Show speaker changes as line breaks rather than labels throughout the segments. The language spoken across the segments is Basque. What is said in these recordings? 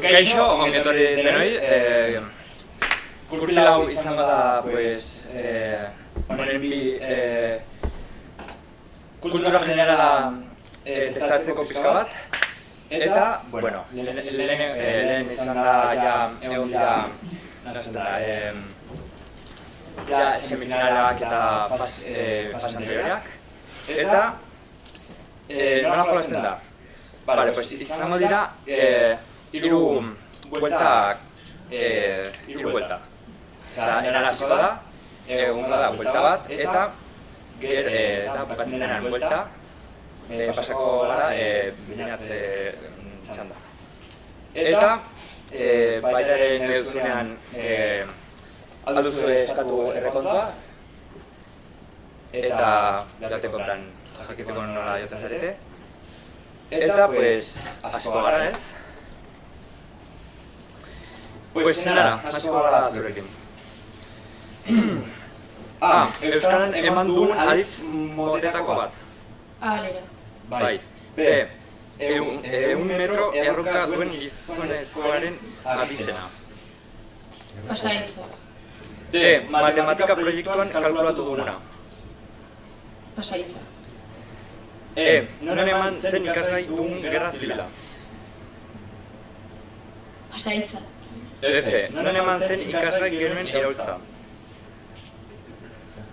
Kaixo, ongetorri denoi, kurpila hau izan bada, pues, honen bi kultura generala testatzeko pixka bat, eta, bueno, lehen izan da, ja, egon dira, ja, semifinalak eta fase anterioriak, eta, nola jolazten da? Vale, pues, izango dira, hiru buelta. Osea, enarasiko da, egongo da buelta bat, eta bukatzen denean buelta, pasako gara binatze txanda. Eta, baitaren eduzunean alduzu eskatu errekontua, eta jateko jakiteko nola jaten zarete. Eta, pues, hasiko gara, ez? Pues nara, hasiko gara zurekin. Euskaran eman duen aditz motetako bat.
Lera.
Bai. B. 100 metro erronka duen gizonezkoaren abizena.
Pasahitza.
D. Matematika proiektuan kalkulatu duguna.
Pasahitza.
Non eman zen ikasgai dugun gerra zibila.
Pasahitza.
F. Non eman zen ikasgai genuen iraultza.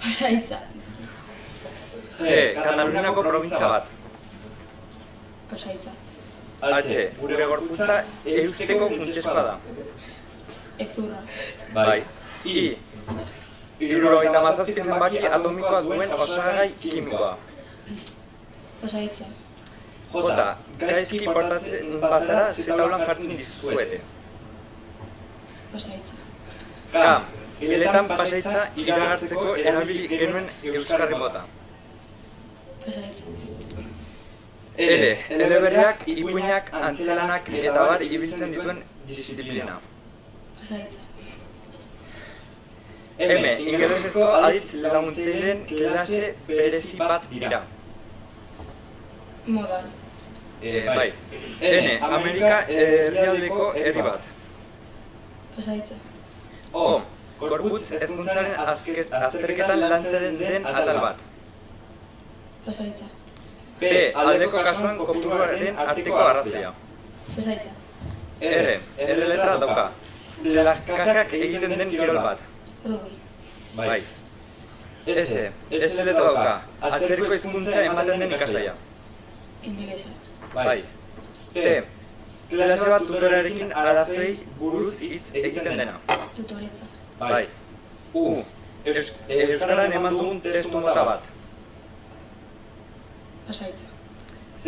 Pasahitza.
G. Kataluniako probintza bat.
Pasahitza.
H. Gure gorputza eusteko funtsezkoa da.
Ezurra.
Bai. I. 77 zenbaki atomikoa duen osagai kimikoa.
Pasahitza.
J. Gaizki portatzen bazara zetaulan jartzen dizuete.
Pasahitza.
K. Geletan pasahitza iragartzeko erabili genuen euskarri mota.
Pasahitza.
L. Eleberriak, ipuinak, antzelanak eta bar ibiltzen dituen disiplina.
Pasahitza.
M. Ingelesezko aditz laguntzaileen klase berezi bat dira.
Modal.
Bai. N. Amerika herrialdeko herri bat.
Pasahitza.
O. Gorputz hezkuntzaren azterketan lantzen den atal bat.
Pasahitza.
P. Aldeko kasuan kopuruaren arteko arrazoia.
Pasahitza.
R. R letra dauka. Kajak egiten den kirol bat.
Rugby.
Bai. S. S letra dauka. Atzerriko hizkuntza ematen den ikasgaia.
Ingelesa.
Bai. T. Klase bat tutorearekin arazoei buruz hitz egiten dena.
Tutoretza.
Bai. U. Euskaran eman dugun testu mota bat.
Pasahitza.
Z.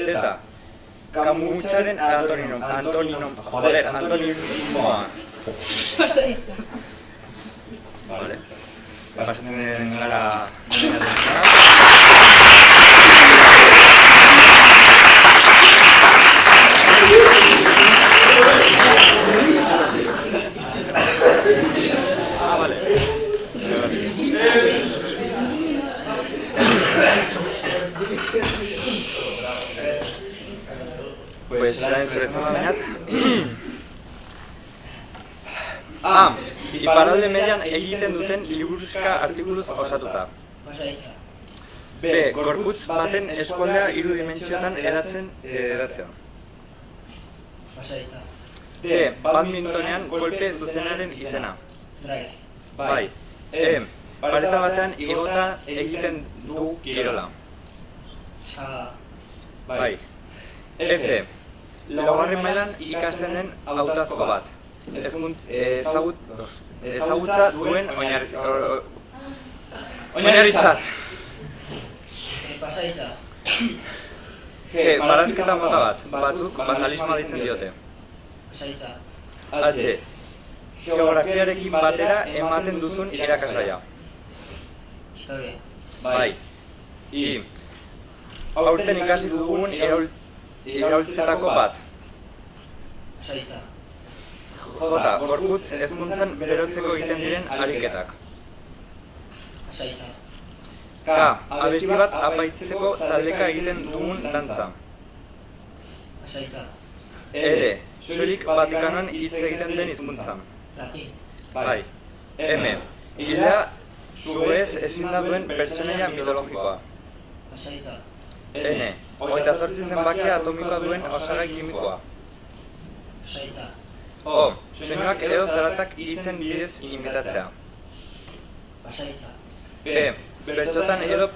Kamutxaren antonimoa.
Pasahitza.
Vale. Pasatzen gara... Vale. Pues orain zuretzen bainat. Iparralde median egiten duten liburuska artikuluz osatuta.
Pasahitza.
B. B. Gorputz baten eskualdea 3 dimentsioetan eratzea.
Pasahitza.
D. Badmintonean kolpe zuzenaren izena.
Drive.
Bai. E. Pareta batean igota egiten du kirola.
Eskalada.
Bai. F. Laugarren mailan ikasten den hautazko bat. Ezagutza duen oinarritzat.
Pasahitza.
G. Barazketa mota bat. Batzuk vandalismoa ditzen diote.
Pasahitza.
H. Geografiarekin batera ematen duzun irakasgaia.
Historia.
Bai. I. Aurten ikasi dugun iraultzetako bat.
Pasahitza.
J. Gorputz hezkuntzan berotzeko egiten diren ariketak.
Pasahitza.
K. Abesti bat apaitzeko taldeka egiten dugun dantza.
Pasahitza.
L. Soilik Vatikanoan hitz egiten den hizkuntza.
Latin.
Bai. M. Hilea zuez ezin da duen pertsonaia mitologikoa.
Pasahitza.
N. 28 zenbakia atomikoa duen osagai kimikoa.
Pasahitza.
O. Soinuak edo zaratak hitzen bidez imitatzea.
Pasahitza.
P. Bertsotan edo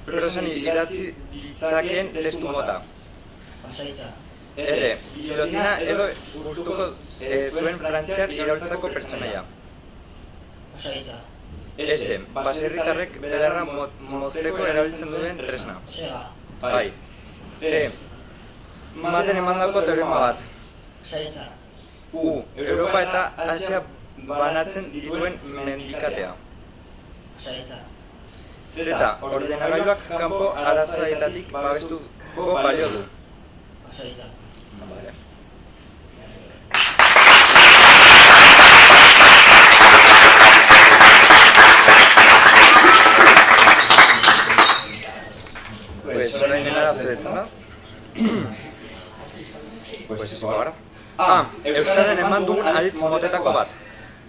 prosan idatzi ditzakeen testu mota.
Pasahitza.
R. Gilotina edo gustuko zuen frantziar iraultzako pertsonaia.
Pasahitza.
S. Baserritarrek belarra mozteko erabiltzen duen tresna.
Sega.
Bai. T. Maten emandako teorema bat.
Pasahitza.
U. Europa eta Asia banatzen dituen mendikatea.
Pasahitza.
Z. Ordenagailuak kanpo arazoetatik babestuko balio du.
Pasahitza.
Vale. Pues orain enara zeretzen da. Pues eso ahora. A. Euskararen eman dugun aditz motetako bat.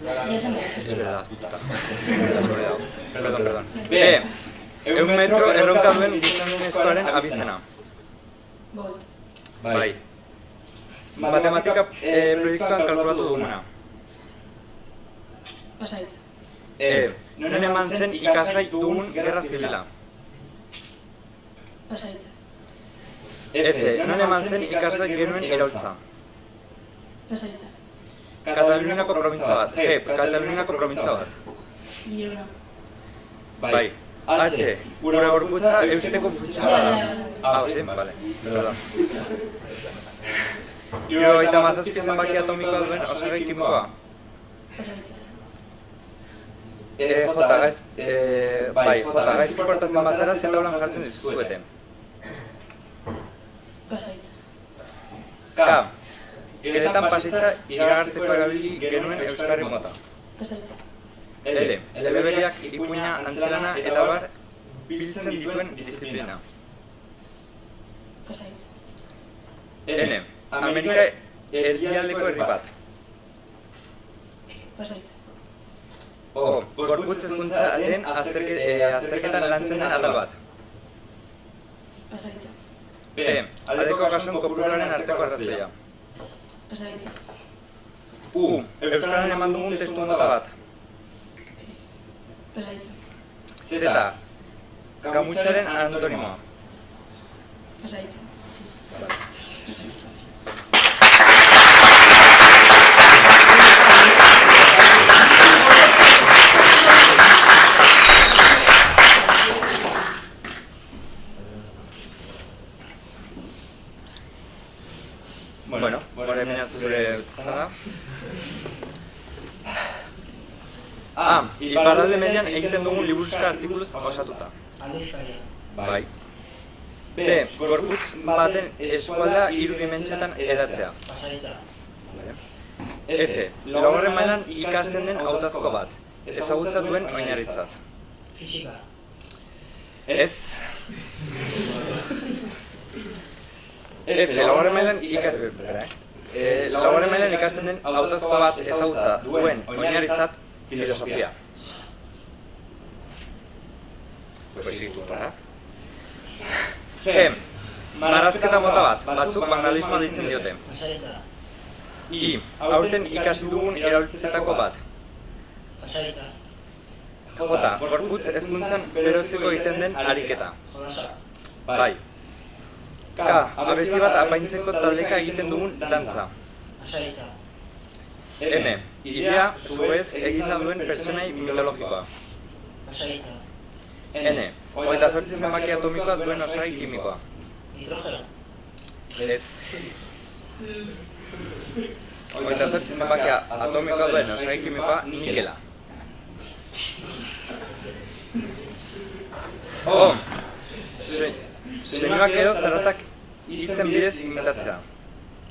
Ya esan behar.
Es verdad, puta. Me has olvidado. Perdón. B. 100 metro erronka duen gizonezkoaren abizena.
Bolt.
Bai. Matematika proiektuan kalkulatu duguna.
Pasahitza.
E. Non eman zen ikasgai dugun gerra zibila.
Pasahitza.
F. Non eman zen ikasgai genuen iraultza.
Pasahitza.
Kataluniako probintza bat. G. Kataluniako probintza bat.
Girona.
Bai. H. Gure gorputza eusteko futsa bada. Ah, sí, vale. Perdón. Hirurogeita hamazazpi zenbaki atomikoa duen osagai kimikoa.
Pasahitza.
Bai, J. Gaizki portatzen bazara zetaulan jartzen dizuete.
Pasahitza.
K. Geretan pasitza iragartzeko erabili genuen euskarri mota.
Pasahitza.
L. Eleberiak, ipuina, antzelana eta bar biltzen dituen disiplina.
Pasahitza.
N. Amerika erdialdeko herri bat.
Pasahitza.
O. Gorputz hezkuntzaren azterketan lantzen den atal bat.
Pasahitza.
B. Aldeko kasuen kopuruaren arteko arrazoia.
Pasahitza.
U. Euskararen eman dugun testu mota bat.
Pasahitza.
Z. Kamutsaren antonimoa.
Pasahitza.
Bueno, hori hemen zure zara. A. Iparralde median egiten dugun liburuska artikuluz osatuta.
Aldizkaria.
Bai. B. Gorputz baten eskualdea 3 dimentsioetan eratzea.
Pasahitza.
F. Laugarren mailan ikasten den hautazko bat. Ezagutza duen oinarritzat.
Fisika.
Ez. F. Laugarren mailan ikasten den hautazko bat ezagutza duen oinarritzat filosofia. Pues sí, tú para. G. Marrazketa mota bat, batzuk vandalismoa deitzen diote.
Pasahitza.
I. Aurten ikasi dugun erabiltzetako bat.
Pasahitza.
J. Gorputz hezkuntzan berotzeko egiten den ariketa.
Jolasak.
Bai. K. Abesti bat apaintzeko taldeka egiten dugun dantza.
Pasahitza.
M. Irea, zuez, eginda duen pertsonai mitologikoa.
Pasahitza.
N. 28 zenbaki atomikoa duen osagai kimikoa.
Nitrogeno.
Ez. 28 zenbaki atomikoa duen osagai kimikoa nikela. O. Soinuak edo zaratak hitzen bidez imitatzea.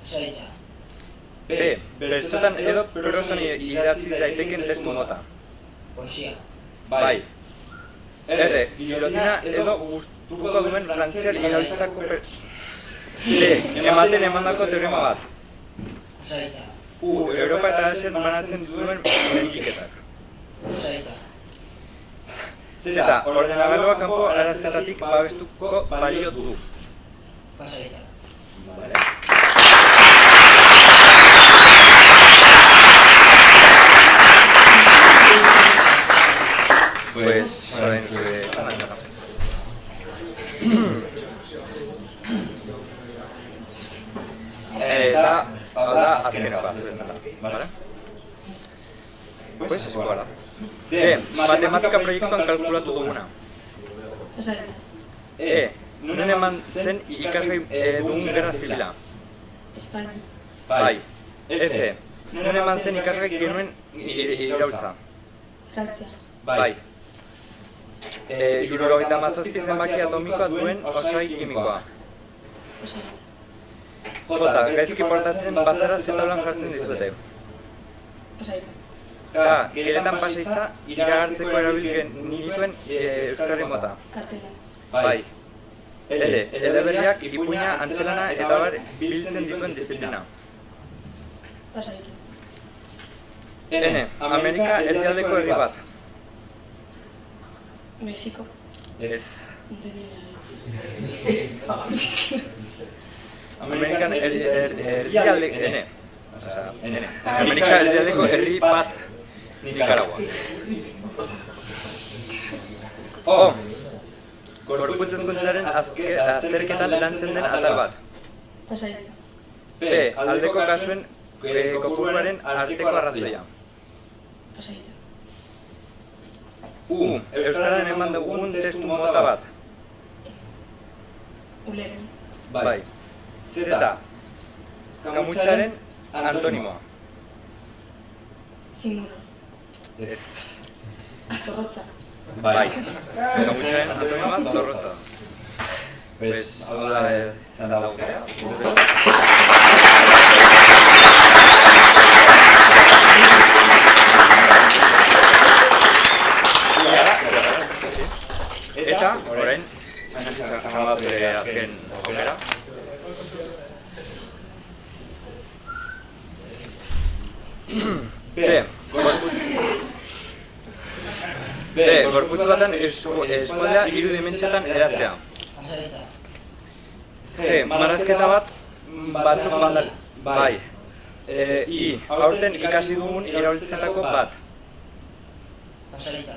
Pasahitza.
B. Bertsotan edo prosan idatzi daiteken testu mota.
Poesia.
Bai. R. Gilotina edo gustuko duen frantziar iraultzako D. Ematen emandako teorema bat.
Pasahitza.
U. Europa eta Asian banatzen dituen mendiketak.
Pasahitza.
Z. Ordenagailua kanpo arazetatik babestuko balio du.
Pasahitza.
Pues, orain zure txandan. Eta, hau da, azkenekoa zuretzala, bale? Pues, esikoa da. D. Matematika proiektuan kalkulatu duguna.
Pasahitza.
E. Nun eman zen ikasgai dugun gerra zibila.
Espainia.
Bai. F. Nun eman zen ikasgai genuen iraultza.
Frantzia.
Bai. 77 zenbaki atomikoa duen osagai kimikoa.
Pasahitza.
J. Gaizki portatzen bazara zetalan jartzen dizuete.
Pasahitza.
K. Geletan pasaitza iragartzeko erabil genituen euskarri mota.
Kartela.
Bai. L. Eleberriak, ipuina, antzelana eta bar biltzen dituen disiplina.
Pasahitza.
N. Amerika herrialdeko herri bat.
Mexiko.
Ez.
Meski.
Amerikan herrialde... N. N. Amerika herrialdeko herri bat. Nicaragua. O. Gorputz hezkuntzaren azterketan lantzen den atal bat.
Pasahitza.
P. Aldeko kasuen kopuruaren arteko arrazoia.
Pasahitza.
U. Euskararen eman dugun testu mota bat.
Ulermen.
Bai. Z. Kamutxaren antonimoa.
Zinguna.
Ez.
Azorrotza.
Bai. Kamutxaren antonimoa zorrotza. Pues, hau da, izan da guztia. Eta, orain, zango bat azken jokera. B. Gorputz baten eskualdea hiru dimentsiatan eratzea.
Pasahitza.
G. Marrazketa bat batzuk bandal... Bai. I. Aurten ikasi dugun erabiltzetako bat.
Pasahitza.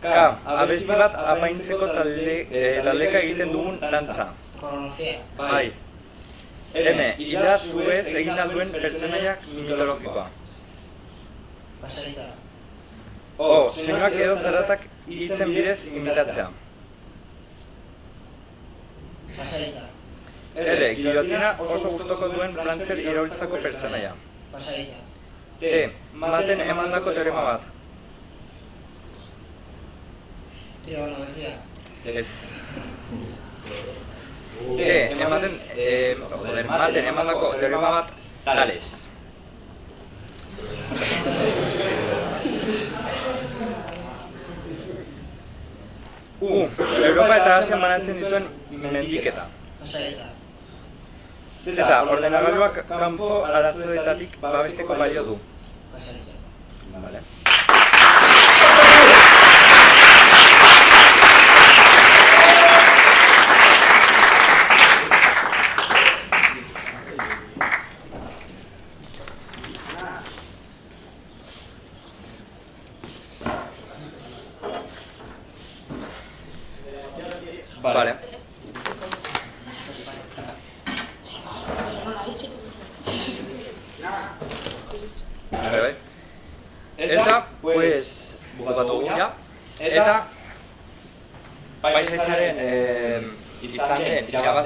K. Abesti bat apaintzeko taldeka egiten dugun dantza.
Koronofia.
Bai. M. Ira zuez eginda duen pertsonaiak mitologikoa.
Pasahitza.
O. Soinuak edo zaratak hitzen bidez imitatzea.
Pasahitza.
R. Gilotina oso gustoko duen frantziar iraultzako pertsonaia.
Pasahitza.
T. Maten emandako teorema bat.
Trigonometria.
Ez. T. Maten emandako teorema bat Tales. U. Europa eta Asian banatzen dituen mendiketa.
Pasahitza.
Z. Ordenagailuak kanpo arazoetatik babesteko balio du.
Pasahitza.
Vale.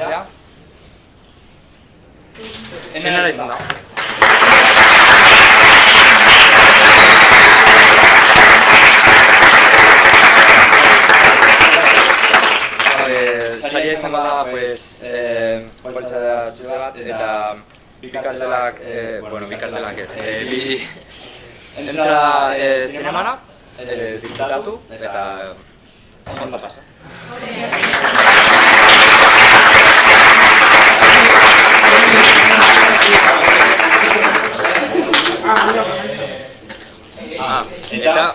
pasea. Enara izan da. Saria izango da, poltsa txutxe bat, eta bi kartelak ez. Bi entrada zinemara, disfrutatu, eta ondo pasa. Eta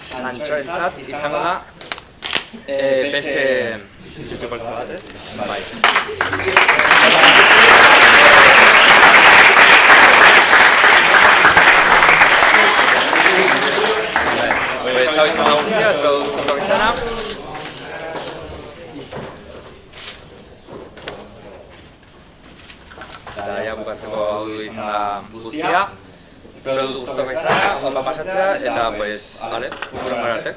Santxorentzat izango da beste txutxe poltsa bat, ez? Bai. Hau izan da guztia, espero dut gustatuko izana. Eta ja bukatzeko hau izan da guztia. Espero dut gustatuko izana, ondo pasatzea, eta, urrengo arte.